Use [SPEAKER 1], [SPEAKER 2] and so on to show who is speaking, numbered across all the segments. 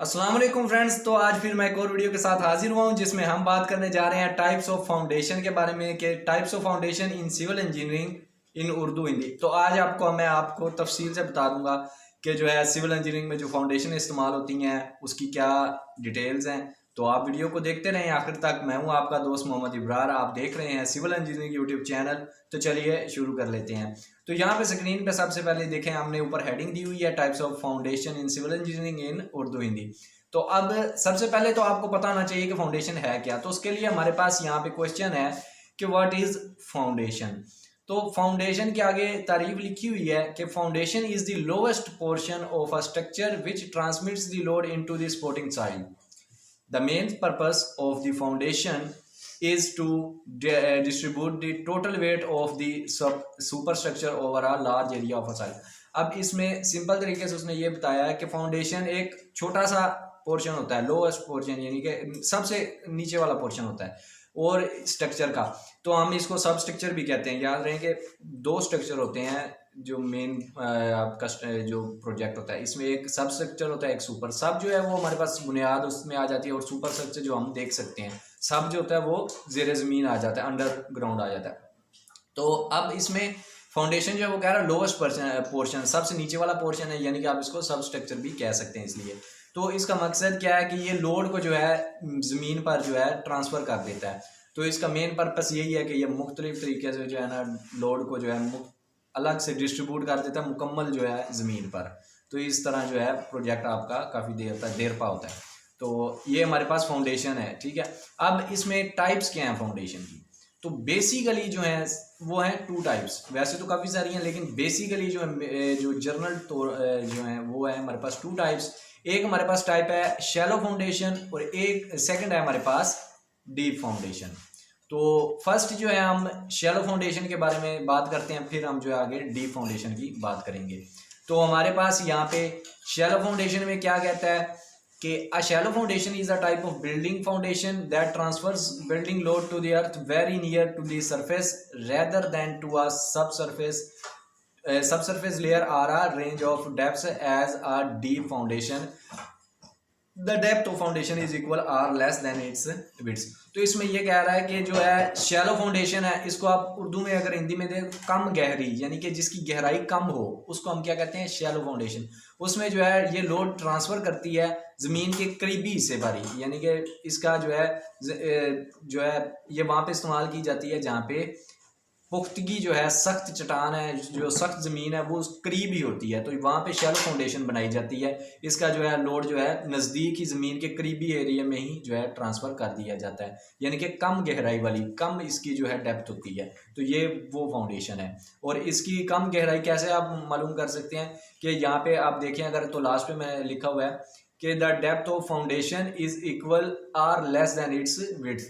[SPEAKER 1] अस्सलाम वालेकुम फ्रेंड्स। तो आज फिर मैं एक और वीडियो के साथ हाजिर हुआ हूं जिसमें हम बात करने जा रहे हैं टाइप्स ऑफ फाउंडेशन के बारे में कि types of foundation in civil engineering in Urdu Hindi. तो आज मैं आपको तफसील से बता दूंगा कि जो है सिविल इंजीनियरिंग में जो फाउंडेशन इस्तेमाल होती हैं उसकी क्या डिटेल्स हैं। तो आप वीडियो को देखते रहें आखिर तक। मैं हूं आपका दोस्त मोहम्मद इब्रार, आप देख रहे हैं सिविल इंजीनियरिंग यूट्यूब चैनल। तो चलिए शुरू कर लेते हैं। तो यहाँ पे स्क्रीन पे सबसे पहले देखें, हमने ऊपर हेडिंग दी हुई है types of foundation in civil engineering in Urdu Hindi. तो अब सबसे पहले तो आपको पता होना चाहिए कि फाउंडेशन है क्या। तो उसके लिए हमारे पास यहाँ पे क्वेश्चन है कि व्हाट इज फाउंडेशन। तो फाउंडेशन के आगे तारीफ लिखी हुई है कि foundation is the lowest portion of a structure which transmits the load into the supporting side. The main purpose of the foundation is to distribute the total weight of the superstructure over a large area of a site। अब इसमें simple तरीके से उसने ये बताया है कि foundation एक छोटा सा पोर्शन होता है, लोएस्ट पोर्शन यानी कि सबसे नीचे वाला पोर्शन होता है और स्ट्रक्चर का। तो हम इसको सब स्ट्रक्चर भी कहते हैं। याद रहे कि दो स्ट्रक्चर होते हैं जो मेन आपका जो प्रोजेक्ट होता है, इसमें एक सब स्ट्रक्चर होता है, एक सुपर सब जो है वो हमारे पास बुनियाद उसमें आ जाती है, और सुपर स्ट्रक्चर जो हम देख सकते हैं सब जो होता है वो जेर ज़मीन आ जाता है, अंडरग्राउंड आ जाता है। तो अब इसमें फाउंडेशन जो है वो कह रहा है लोवेस्ट पोर्शन, सबसे नीचे वाला पोर्शन है, यानी कि आप इसको सब स्ट्रक्चर भी कह सकते हैं। इसलिए तो इसका मकसद क्या है कि ये लोड को जो है ज़मीन पर जो है ट्रांसफ़र कर देता है। तो इसका मेन पर्पस यही है कि ये मुख्तलिफ तरीके से जो है ना लोड को जो है अलग से डिस्ट्रीब्यूट कर देता है मुकम्मल जो है ज़मीन पर। तो इस तरह जो है प्रोजेक्ट आपका काफ़ी देर पा होता है। तो ये हमारे पास फाउंडेशन है, ठीक है। अब इसमें टाइप्स क्या हैं फाउंडेशन की। तो बेसिकली जो है वो हैं टू टाइप्स, वैसे तो काफ़ी सारी हैं लेकिन बेसिकली जो है जो जर्नल तो जो है वो है हमारे पास टू टाइप्स। एक हमारे पास टाइप है शैलो फाउंडेशन और एक सेकंड है हमारे पास डीप फाउंडेशन। तो फर्स्ट जो है हम शैलो फाउंडेशन के बारे में बात करते हैं, फिर हम जो है आगे डीप फाउंडेशन की बात करेंगे। तो हमारे पास यहाँ पे शैलो फाउंडेशन में क्या कहता है कि a shallow foundation is a type of building foundation that transfers building load to the earth very near to the surface rather than to a subsurface layer or a range of depths as a deep foundation। The depth of foundation is equal or less than its width। तो इसमें ये कह रहा है कि जो है shallow foundation है, इसको आप उर्दू में अगर हिंदी में दें कम गहरी, यानी कि जिसकी गहराई कम हो उसको हम क्या कहते हैं, शैलो फाउंडेशन। उसमें जो है ये लोड ट्रांसफ़र करती है ज़मीन के करीबी हिस्से पर ही, यानी कि इसका जो है ये वहाँ पे इस्तेमाल की जाती है जहाँ पे पुख्तगी जो है सख्त चट्टान है, जो सख्त ज़मीन है वो उस करीब ही होती है, तो वहाँ पे शैलो फाउंडेशन बनाई जाती है। इसका जो है लोड जो है नज़दीक ही ज़मीन के करीबी एरिया में ही जो है ट्रांसफ़र कर दिया जाता है, यानी कि कम गहराई वाली, कम इसकी जो है डेप्थ होती है। तो ये वो फाउंडेशन है। और इसकी कम गहराई कैसे आप मालूम कर सकते हैं कि यहाँ पे आप देखें, अगर तो लास्ट पे मैं लिखा हुआ है कि the depth of foundation is equal or less than its width.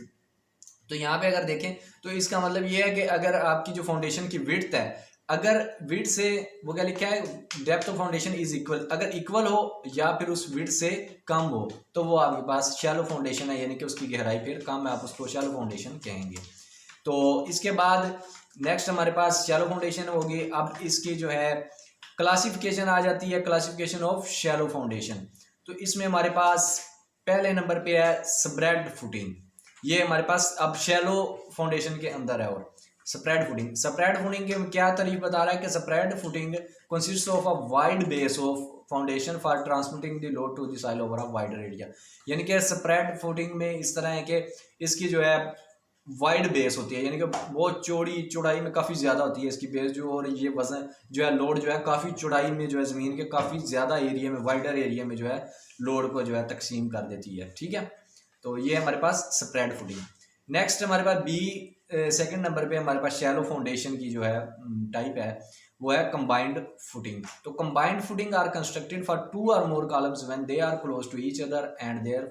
[SPEAKER 1] तो यहाँ पे अगर देखें तो इसका मतलब ये है कि अगर आपकी जो फाउंडेशन की विड्थ है, अगर विड्थ से वो क्या लिखा है, depth of foundation is equal, अगर इक्वल हो या फिर उस विड्थ से कम हो तो वो आपके पास शैलो फाउंडेशन है, यानी कि उसकी गहराई फिर कम है, आप उसको शैलो फाउंडेशन कहेंगे। तो इसके बाद नेक्स्ट हमारे पास शैलो फाउंडेशन होगी। अब इसकी जो है क्लासिफिकेशन आ जाती है, क्लासिफिकेशन ऑफ शैलो फाउंडेशन। तो इसमें हमारे पास पहले नंबर पे है स्प्रेड फुटिंग। ये हमारे पास अब शैलो फाउंडेशन के अंदर है। और स्प्रेड फुटिंग के क्या तारीफ बता रहा है कि spread footing consist of a wide base of foundation for transmitting the load to the soil over a wider area. यानी कि स्प्रेड फुटिंग में इस तरह है कि इसकी जो है वाइड बेस होती है, यानी कि बहुत चौड़ाई में काफ़ी ज़्यादा होती है इसकी बेस जो, और ये वजन जो है लोड जो है काफ़ी चौड़ाई में जो है ज़मीन के काफ़ी ज़्यादा एरिया में, वाइडर एरिया में जो है लोड को जो है तकसीम कर देती है, ठीक है। तो ये हमारे पास स्प्रेड फुटिंग। नेक्स्ट हमारे पास सेकंड नंबर पे हमारे पास शैलो फाउंडेशन की जो है टाइप है वो है कंबाइंड फुटिंग। तो combined footing are constructed for two or more columns when they are close to each other and their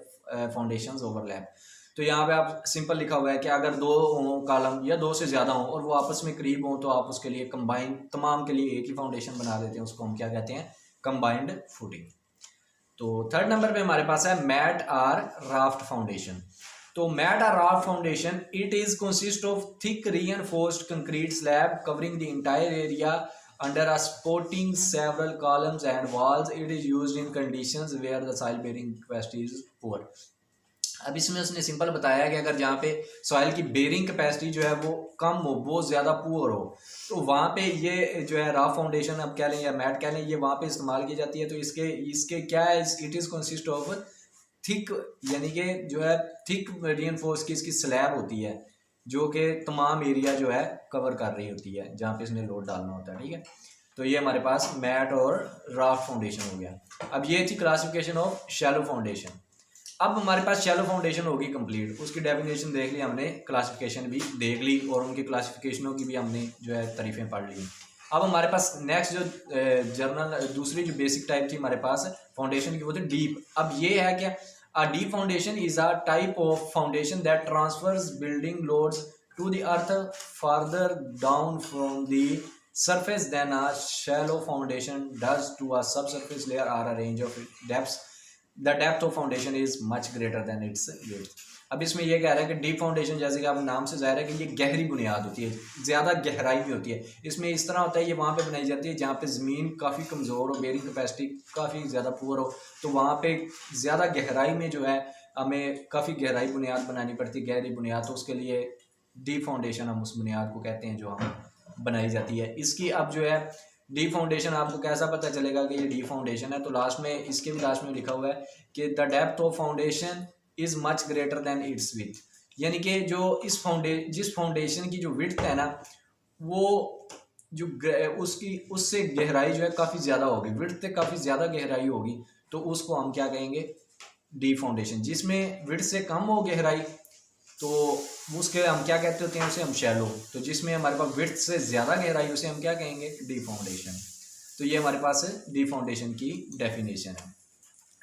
[SPEAKER 1] foundations overlap. तो यहाँ पे आप सिंपल लिखा हुआ है कि अगर दो हों कॉलम या दो से ज़्यादा हों और वो आपस में करीब हों तो आप उसके लिए कंबाइन, तमाम के लिए एक ही फाउंडेशन बना देते हैं, उसको हम क्या कहते हैं, कंबाइंड फुटिंग। तो थर्ड नंबर पे हमारे पास है मैट आर राफ्ट फाउंडेशन। तो mat or raft foundation it is consist of thick reinforced concrete slab covering the entire area under a supporting several columns and walls. It is used in conditions where the soil bearing capacity is poor. अब इसमें उसने simple बताया कि अगर जहाँ पे soil की bearing capacity जो है वो कम हो, बहुत ज़्यादा पुअर हो, तो वहाँ पे ये जो है रॉक फाउंडेशन अब कह लें या मैट कह लें, ये वहाँ पे इस्तेमाल की जाती है। तो इसके इसके क्या है, it is consist of thick, यानी कि जो है थिक रीइंफोर्स की इसकी स्लैब होती है जो कि तमाम एरिया जो है कवर कर रही होती है जहाँ पे इसने लोड डालना होता है। ठीक है, तो ये हमारे पास मैट और रॉक फाउंडेशन हो गया। अब ये थी क्लासिफिकेशन ऑफ शैलो फाउंडेशन। अब हमारे पास शैलो फाउंडेशन होगी कंप्लीट, उसकी डेफिनेशन देख ली हमने, क्लासिफिकेशन भी देख ली और उनकी क्लासिफिकेशनों की भी हमने जो है तारीफें पढ़ ली। अब हमारे पास नेक्स्ट जो जर्नल दूसरी जो बेसिक टाइप थी हमारे पास फाउंडेशन की, वो थी डीप। अब ये है क्या, a deep foundation is a type of foundation that transfers building loads to the earth further down from the surface than a shallow foundation does to a subsurface layer or a range of depths. The depth of foundation is much greater than its width. अब इसमें यह कह रहा है कि deep foundation, जैसे कि आप नाम से जाहिर है कि ये गहरी बुनियाद होती है, ज़्यादा गहराई में होती है। इसमें इस तरह होता है, ये वहाँ पे बनाई जाती है जहाँ पे ज़मीन काफ़ी कमज़ोर हो, बेरिंग कैपेसिटी काफ़ी ज़्यादा पुअर हो, तो वहाँ पे ज़्यादा गहराई में जो है हमें काफ़ी गहराई बुनियाद बनानी पड़ती है, गहरी बुनियाद। तो उसके लिए डीप फाउंडेशन हम उस बुनियाद को कहते हैं जो हम बनाई जाती है। इसकी अब जो है डीप फाउंडेशन आपको कैसा पता चलेगा कि ये डीप फाउंडेशन है, तो लास्ट में इसके भी लास्ट में लिखा हुआ है कि the depth of foundation is much greater than it's width, यानी कि जो इस जिस फाउंडेशन की जो विड्थ है ना, वो जो उसकी उससे गहराई जो है काफ़ी ज़्यादा होगी, विड्थ से काफ़ी ज़्यादा गहराई होगी, तो उसको हम क्या कहेंगे, डीप फाउंडेशन। जिसमें विड्थ से कम हो गहराई तो उसके हम क्या कहते होते हैं, उसे हम शैलो। तो जिसमें हमारे पास विड्थ से ज़्यादा गहराई, उसे हम क्या कहेंगे, डीप फाउंडेशन। तो ये हमारे पास डीप फाउंडेशन की डेफिनेशन है।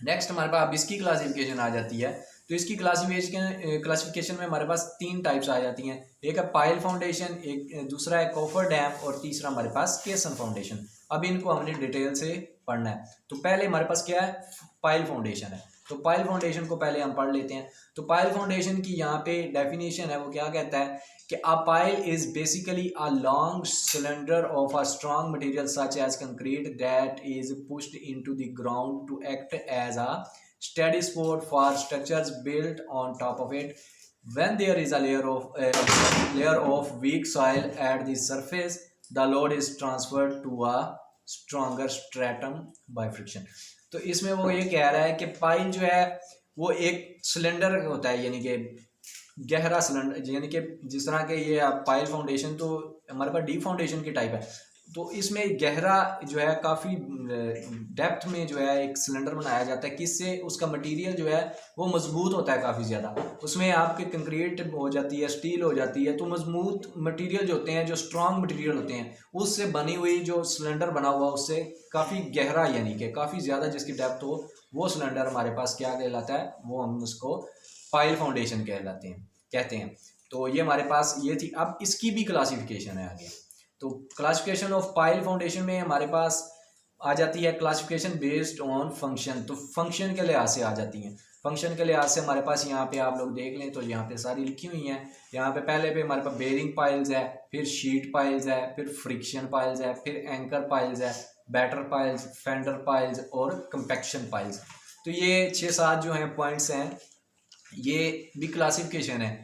[SPEAKER 1] नेक्स्ट हमारे पास अब इसकी क्लासिफिकेशन आ जाती है। तो इसकी क्लासिफिकेशन में हमारे पास 3 टाइप्स आ जाती हैं। एक है पाइल फाउंडेशन, एक दूसरा है कोफर डैम और तीसरा हमारे पास केसन फाउंडेशन। अब इनको हमने डिटेल से पढ़ना है। तो पहले हमारे पास क्या है, पाइल फाउंडेशन है। तो पाइल फाउंडेशन को पहले हम पढ़ लेते हैं। तो पाइल फाउंडेशन की यहाँ पे डेफिनेशन है, वो क्या कहता है कि a pile is basically a long cylinder of a strong material such as concrete that is pushed into the ground to act as a steady support for structures built on top of it. When there is a layer of weak soil at the surface, the load is transferred to a stronger stratum by friction. तो इसमें वो ये कह रहा है कि pile जो है वो एक सिलेंडर होता है, यानी कि गहरा सिलेंडर, यानी कि जिस तरह के ये पाइल फाउंडेशन तो हमारे पास डीप फाउंडेशन की टाइप है। तो इसमें गहरा जो है काफ़ी डेप्थ में जो है एक सिलेंडर बनाया जाता है, किससे, उसका मटेरियल जो है वो मजबूत होता है काफ़ी ज़्यादा, उसमें आपके कंक्रीट हो जाती है, स्टील हो जाती है। तो मजबूत मटेरियल जो होते हैं, जो स्ट्रॉन्ग मटेरियल होते हैं, उससे बनी हुई जो सिलेंडर बना हुआ उससे काफ़ी गहरा, यानी कि काफ़ी ज़्यादा जिसकी डेप्थ हो, वो सिलेंडर हमारे पास क्या कहलाता है, वो हम उसको पाइल फाउंडेशन कहते हैं। तो ये हमारे पास ये थी। अब इसकी भी क्लासिफिकेशन है आगे। तो क्लासिफिकेशन ऑफ पाइल फाउंडेशन में हमारे पास आ जाती है क्लासिफिकेशन बेस्ड ऑन फंक्शन। तो फंक्शन के लिहाज से आ जाती हैं। फंक्शन के लिहाज से हमारे पास यहाँ पे आप लोग देख लें तो यहाँ पे सारी लिखी हुई हैं। यहाँ पे पहले पे हमारे पास बेरिंग पाइल्स है, फिर शीट पाइल्स है, फिर फ्रिक्शन पाइल्स है, फिर एंकर पाइल्स है, बैटर पाइल्स, फेंडर पाइल्स और कंपैक्शन पाइल्स। तो ये 6-7 जो हैं पॉइंट्स हैं, ये भी क्लासिफिकेशन है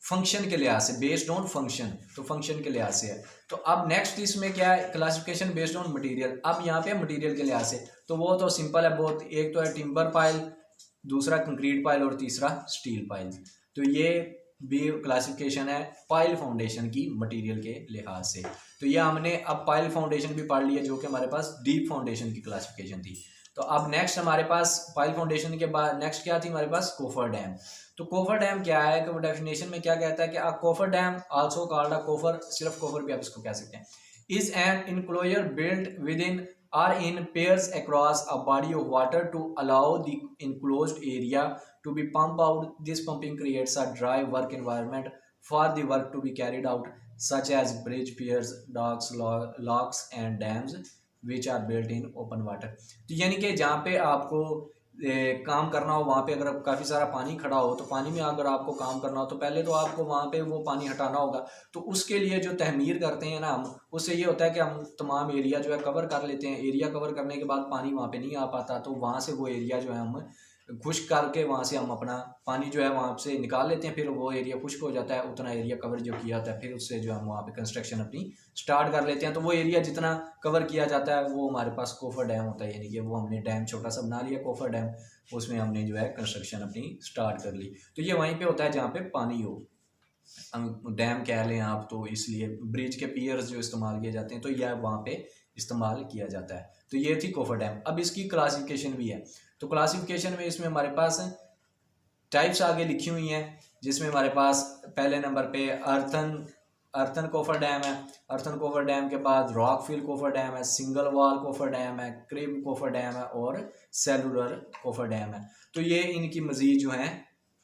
[SPEAKER 1] फंक्शन के लिहाज से, बेस्ड ऑन फंक्शन। तो फंक्शन के लिहाज से है। तो अब नेक्स्ट इसमें क्या है, क्लासिफिकेशन बेस्ड ऑन मटेरियल। अब यहाँ पे मटेरियल के लिहाज से तो वो तो सिंपल है बहुत, एक तो है टिम्बर पाइल, दूसरा कंक्रीट पाइल और तीसरा स्टील पाइल। तो ये भी क्लासिफिकेशन है पाइल फाउंडेशन की मटेरियल के लिहाज से। तो ये हमने अब पाइल फाउंडेशन भी पढ़ लिया, जो कि हमारे पास डीप फाउंडेशन की क्लासिफिकेशन थी। तो अब नेक्स्ट हमारे पास पाइल फाउंडेशन के बाद नेक्स्ट क्या थी हमारे पास, कोफर डैम। तो कोफर डैम क्या है कि वो डेफिनेशन में क्या कहता है कि coffer dam also called a coffer, सिर्फ कोफर भी आप इसको कह सकते हैं, is an enclosure built with in or in pairs across a body of water to allow the enclosed area to be pumped out. This pumping creates a dry work environment for the work to be carried out, such as bridge, piers, docks, locks and dams which are built in open water. तो यानी कि जहाँ पे आपको काम करना हो वहाँ पे, अगर काफ़ी सारा पानी खड़ा हो तो पानी में अगर आपको काम करना हो तो पहले तो आपको वहाँ पे वो पानी हटाना होगा। तो उसके लिए जो तहमीर करते हैं ना हम, उससे ये होता है कि हम तमाम एरिया जो है कवर कर लेते हैं। एरिया कवर करने के बाद पानी वहाँ पे नहीं आ पाता, तो वहाँ से वो एरिया जो है हम खुश्क करके वहाँ से हम अपना पानी जो है वहाँ से निकाल लेते हैं। फिर वो एरिया खुश्क हो जाता है, उतना एरिया कवर जो किया होता है, फिर उससे जो हम वहाँ पे कंस्ट्रक्शन अपनी स्टार्ट कर लेते हैं। तो वो एरिया जितना कवर किया जाता है वो हमारे पास कोफर डैम होता है, यानी कि वो हमने डैम छोटा सा बना लिया कोफर डैम, उसमें हमने जो है कंस्ट्रक्शन अपनी स्टार्ट कर ली। तो ये वहीं पे होता है जहाँ पे पानी हो, डैम कह लें आप, तो इसलिए ब्रिज के पियर्स जो इस्तेमाल किए जाते हैं तो यह वहाँ पे इस्तेमाल किया जाता है। तो ये थी कोफर डैम। अब इसकी क्लासिफिकेशन भी है, तो क्लासिफिकेशन में इसमें हमारे पास टाइप्स आगे लिखी हुई हैं, जिसमें हमारे पास पहले नंबर पे अर्थन कोफर डैम है। अर्थन कोफर डैम के बाद रॉक फिल कोफर डैम है, सिंगल वॉल कोफर डैम है, क्रिब कोफर डैम है और सेलुलर कोफर डैम है। तो ये इनकी मजीद जो है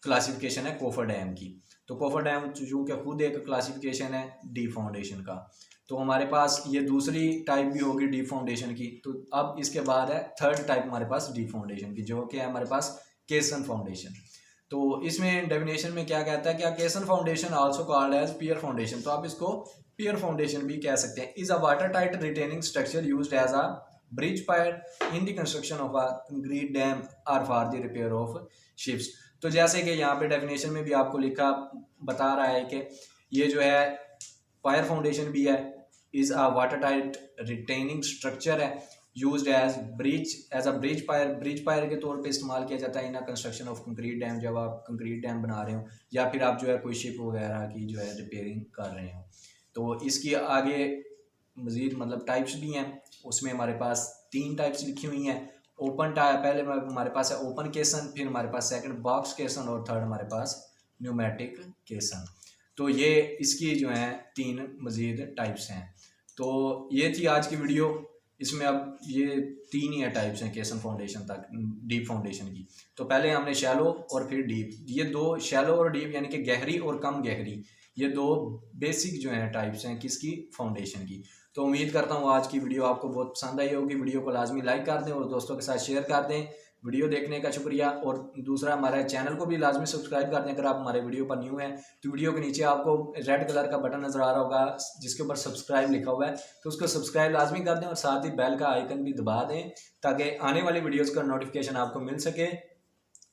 [SPEAKER 1] क्लासिफिकेशन है कोफर डैम की। तो कोफर डैम चूँकि खुद एक क्लासिफिकेशन है डीप फाउंडेशन का, तो हमारे पास ये दूसरी टाइप भी होगी डीप फाउंडेशन की। तो अब इसके बाद है थर्ड टाइप हमारे पास डीप फाउंडेशन की, जो कि है हमारे पास केसन फाउंडेशन। तो इसमें डेफिनेशन में क्या कहता है कि caisson foundation also called as pier foundation, तो आप इसको पियर फाउंडेशन भी कह सकते हैं। Is a water tight retaining structure used as a bridge pier in the construction of a concrete dam or for the repair of ships. तो जैसे कि यहाँ पे डेफिनेशन में भी आपको लिखा बता रहा है कि ये जो है पायर फाउंडेशन भी है, is a water tight retaining structure है, used as a bridge pier के तौर पे इस्तेमाल किया जाता है in construction of concrete dam, जब आप कंक्रीट डैम बना रहे हो या फिर आप जो है कोई शिप वगैरह की जो है रिपेयरिंग कर रहे हो। तो इसकी आगे मज़ीद मतलब टाइप्स भी हैं, उसमें हमारे पास 3 टाइप्स लिखी हुई हैं। ओपन टाइप पहले हमारे पास है ओपन केसन, फिर हमारे पास सेकंड बॉक्स केसन और थर्ड हमारे पास न्यूमेटिक केसन। तो ये इसकी जो है 3 मज़ीद टाइप्स हैं। तो ये थी आज की वीडियो। इसमें अब ये 3 ही है टाइप्स हैं केसन फाउंडेशन तक डीप फाउंडेशन की। तो पहले हमने शैलो और फिर डीप, ये 2 शैलो और डीप यानी कि गहरी और कम गहरी, ये 2 बेसिक जो हैं टाइप्स हैं किसकी, फाउंडेशन की। तो उम्मीद करता हूँ आज की वीडियो आपको बहुत पसंद आई होगी। वीडियो को लाजमी लाइक कर दें और दोस्तों के साथ शेयर कर दें। वीडियो देखने का शुक्रिया। और दूसरा, हमारे चैनल को भी लाजमी सब्सक्राइब कर दें अगर आप हमारे वीडियो पर न्यू हैं। तो वीडियो के नीचे आपको रेड कलर का बटन नज़र आ रहा होगा जिसके ऊपर सब्सक्राइब लिखा हुआ है, तो उसको सब्सक्राइब लाजमी कर दें और साथ ही बेल का आइकन भी दबा दें ताकि आने वाली वीडियोज़ का नोटिफिकेशन आपको मिल सके।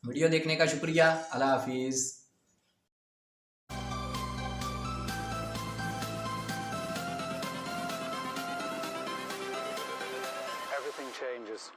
[SPEAKER 1] वीडियो देखने का शुक्रिया। अल्लाह हाफिज़।
[SPEAKER 2] Everything changes.